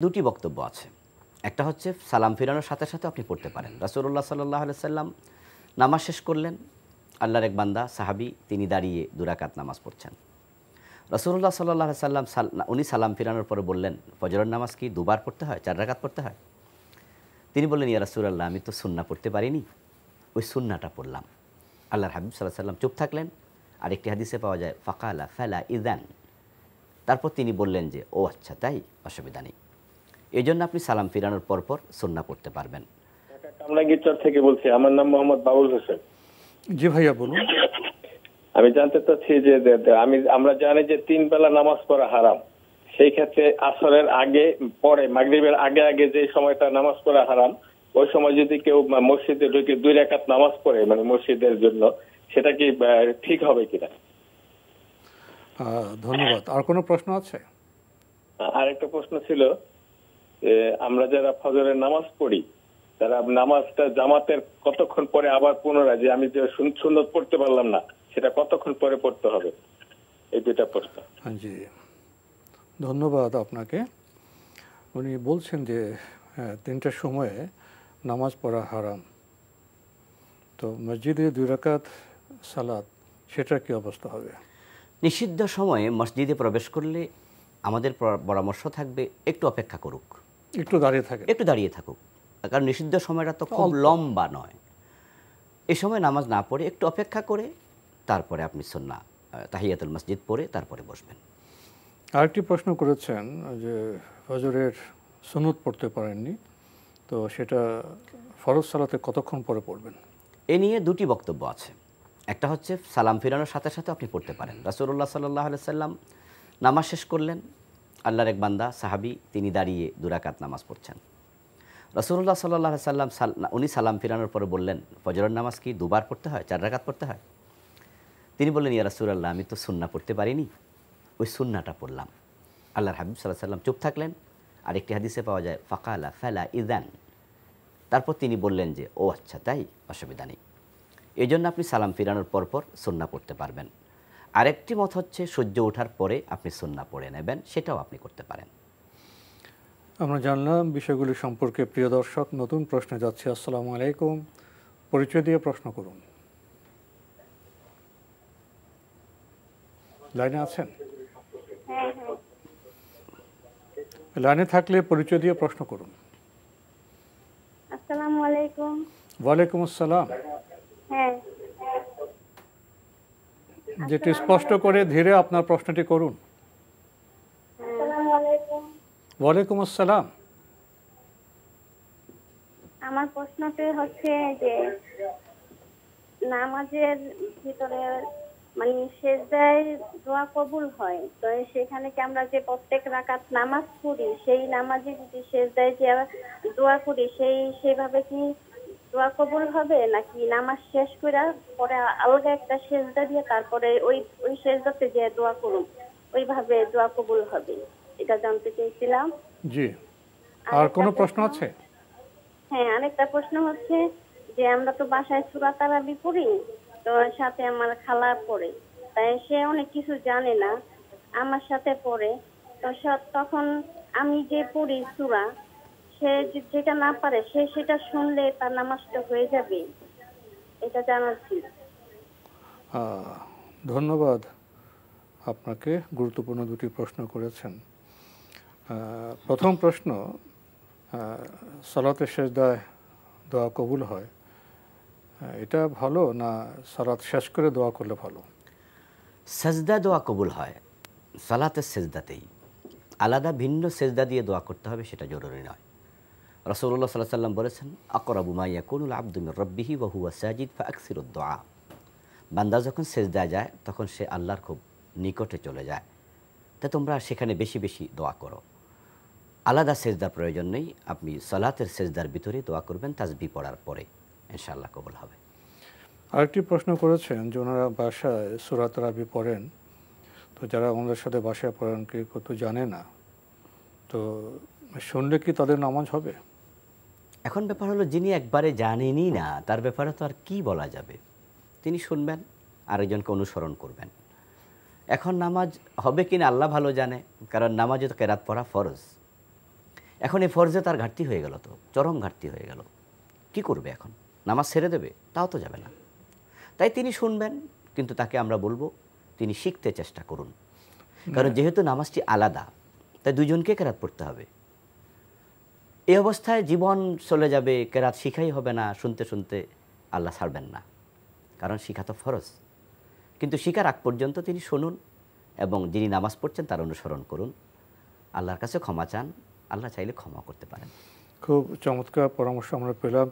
দুটি বক্তব্য আছে। একটা হচ্ছে সালাম ফিরানোর সাথে সাথে আপনি পড়তে পারেন। রাসূলুল্লাহ সাল্লাল্লাহু আলাইহি সাল্লাম নামাজ শেষ করলেন, আল্লাহর এক বান্দা সাহাবী তিনি দাঁড়িয়ে ২ রাকাত নামাজ পড়ছেন। রাসূলুল্লাহ সাল্লাল্লাহু আলাইহি সাল্লাম উনি সালাম ফিরানোর পরে বললেন, ফজরের নামাজ কি দুবার পড়তে হয়, ৪ রাকাত পড়তে হয়? তিনি বললেন, ইয়া রাসূলাল্লাহ, আমি তো সুন্নাহ পড়তে পারিনি, ওই সুন্নাহটা পড়লাম। আল্লাহর হাবিব সাল্লাল্লাহু আলাইহি সাল্লাম চুপ থাকলেন। আরেকটি হাদিসে পাওয়া যায় ফাকালা ফালা ইযান, তারপর তিনি বললেন যে, ও আচ্ছা তাই, অসুবিধা নেই। এজন্য আপনি সালাম ফিরানোর পরপর সুন্নাহ পড়তে পারবেন। কামরাঙ্গীরচর থেকে বলছি, আমার নাম মোহাম্মদ বাবুল হোসেন। জি ভাইয়া বলুন। আমি জানতে চাচ্ছি যে আমরা জানি যে 3 বেলা নামাজ পড়া হারাম, সেই ক্ষেত্রে আসরের আগে পরে মাগরিবের আগে আগে যে সময়টা নামাজ পড়া হারাম, ওই সময় যদি কেউ মসজিদে ঢুকে 2 রাকাত নামাজ পড়ে মানে মসজিদের জন্য, সেটা কি ঠিক হবে কিনা? ধন্যবাদ। আর কোনো প্রশ্ন আছে? আরেকটা প্রশ্ন ছিল, আমরা যারা ফজরের নামাজ পড়ি, তারা নামাজটা জামাতের কতক্ষণ পরে আবার পুনরায়, যে আমি যে সুন্নত পড়তে পারলাম না, সেটা কতক্ষণ পরে পড়তে হবে? এই দুইটা প্রশ্ন। জি ধন্যবাদ আপনাকে। উনি বলছেন যে 3টার সময়ে নামাজ পড়া হারাম, তো মসজিদে 2 রাকাত সালাত, সেটা কি অবস্থা হবে? নিষিদ্ধ সময়ে মসজিদে প্রবেশ করলে আমাদের পরামর্শ থাকবে একটু অপেক্ষা করুক, একটু দাঁড়িয়ে থাকুক, কারণ নিষিদ্ধ সময়টা তো খুব লম্বা নয়। এই সময় নামাজ না পড়ে একটু অপেক্ষা করে তারপরে আপনি সুন্নাহ তাহিয়াতুল মসজিদ পড়ে তারপরে বসবেন। আরেকটি প্রশ্ন করেছেন যে ফজরের সুন্নত পড়তে পারেননি, তো সেটা ফরজ সালাতে কতক্ষণ পরে পড়বেন? এ নিয়ে দুটি বক্তব্য আছে। একটা হচ্ছে সালাম ফিরানোর সাথে সাথে আপনি পড়তে পারেন। রাসূলুল্লাহ সাল্লাল্লাহু আলাইহি সাল্লাম নামাজ শেষ করলেন, আল্লাহর এক বান্দা সাহাবী তিনি দাঁড়িয়ে 2 রাকাত নামাজ পড়ছেন। রাসূলুল্লাহ সাল্লাল্লাহু আলাইহি সাল্লাম উনি সালাম ফিরানোর পরে বললেন, ফজরের নামাজ কি দুবার পড়তে হয়, 4 রাকাত পড়তে হয়? তিনি বললেন, ইয়া রাসূলাল্লাহ, আমি তো সুন্নাহ পড়তে পারিনি, ওই সুন্নাহটা পড়লাম। আল্লাহর হাবিব সাল্লাল্লাহু আলাইহি সাল্লাম চুপ থাকলেন। আরেকটি হাদিসে পাওয়া যায় ফাকালা ফালা ইযান, তারপর তিনি বললেন যে, ও আচ্ছা তাই, অসুবিধা নেই। এজন্য আপনি সালাম ফিরানোর পরপর সুন্নাহ পড়তে পারবেন। আরেকটি মত হচ্ছে সূর্য ওঠার পরে আপনি সুন্নাহ পড়ে নেবেন, সেটাও আপনি করতে পারেন। আমরা জানলাম বিষয়গুলি সম্পর্কে। প্রিয় দর্শক, নতুন প্রশ্নে যাচ্ছি। আসসালামু আলাইকুম, পরিচয় দিয়ে প্রশ্ন করুন। লাইনে আছেন? লাইনে থাকলে পরিচয় দিয়ে প্রশ্ন করুন। আসসালামু আলাইকুম। ওয়ালাইকুম আসসালাম। হ্যাঁ, যেটি স্পষ্ট করে ধীরে আপনার প্রশ্নটি করুন। আসসালামু আলাইকুম। ওয়ালাইকুম আসসালাম। আমার প্রশ্নটি হচ্ছে যে নামাজের ভিতরে মানে সেজদায় দোয়া কবুল হয়, তো সেখানে কি আমরা যে প্রত্যেক রাকাত নামাজ পড়ি, সেই নামাজে যদি সেজদায় যে দোয়া করি, সেইভাবে কি দোয়া কবুল হবে, নাকি নামাজ শেষ করে পরে আলাদা একটা সেজদা দিয়ে তারপরে ওই সেজদাতে যে দোয়া করুন, ওইভাবে দোয়া কবুল হবে? এটা জানতে চাইছিলাম। জি, আর কোনো প্রশ্ন আছে? হ্যাঁ, আরেকটা প্রশ্ন হচ্ছে যে আমরা তো বাসায় সূরা তারাবি পড়ি, তো সাথে আমার খালা পড়ে, তাই সে অনেক কিছু জানে না, আমার সাথে পড়ে, তো তখন আমি যে পড়ি সূরা, সে যেটা না পারে সেটা শুনলে তার নামাজটা হয়ে যাবে, এটা জানার ছিল। ধন্যবাদ আপনাকে, গুরুত্বপূর্ণ দুটি প্রশ্ন করেছেন। প্রথম প্রশ্ন, সালাতের সেজদায় দোয়া কবুল হয়, এটা ভালো না সালাত শেষ করে দোয়া করলে ভালো? সেজদা দোয়া কবুল হয় সালাতের সেজদাতেই, আলাদা ভিন্ন সেজদা দিয়ে দোয়া করতে হবে সেটা জরুরি নয়। রাসূলুল্লাহ সাল্লাল্লাহু আলাইহি ওয়াসাল্লাম বলেছেন, আকরাবু মা ইয়াকুনুল আবদু মির রাব্বিহি ওয়া হুয়া সাজিদ ফাআকসিরুদ দুআ। বান্দা যখন সেজদায় যায় তখন সে আল্লাহর খুব নিকটে চলে যায়, তা তোমরা সেখানে বেশি বেশি দোয়া করো। আলাদা সেজদার প্রয়োজন নেই, আপনি সালাতের সেজদার ভিতরে দোয়া করবেন তাসবিহ পড়ার পরে, ইনশাআল্লাহ কবুল হবে। আরেকটি প্রশ্ন করেছেন যে ওনারা বাসায় সূরা তারাবি পড়েন, তো যারা আমাদের সাথে বাসায় পড়েন কেউ তো জানে না, তো শুনলে কি তাদের নামাজ হবে? এখন ব্যাপার হলো, যিনি একবারে জানেনই না তার ব্যাপারে তো আর কি বলা যাবে। তিনি শুনবেন, আরেকজনকে অনুসরণ করবেন। এখন নামাজ হবে কিনা আল্লাহ ভালো জানে, কারণ নামাজে তো কেরাত পড়া ফরজ। এখন এই ফরজে তার ঘাটতি হয়ে গেল, তো চরম ঘাটতি হয়ে গেল, কি করবে এখন? নামাজ ছেড়ে দেবে? তাও তো যাবে না। তাই তিনি শুনবেন, কিন্তু তাকে আমরা বলবো তিনি শিখতে চেষ্টা করুন, কারণ যেহেতু নামাজটি আলাদা, তাই দুজনকে কেরাত পড়তে হবে। এই অবস্থায় জীবন চলে যাবে, কেরাত শিখাই হবে না, শুনতে শুনতে আল্লাহ ছাড়বেন না, কারণ শিখা তো ফরজ। কিন্তু শিখার আগ পর্যন্ত তিনি শুনুন এবং যিনি নামাজ পড়ছেন তার অনুসরণ করুন, আল্লাহর কাছে ক্ষমা চান, আল্লাহ চাইলে ক্ষমা করতে পারেন। খুব চমৎকার পরামর্শ আমরা পেলাম।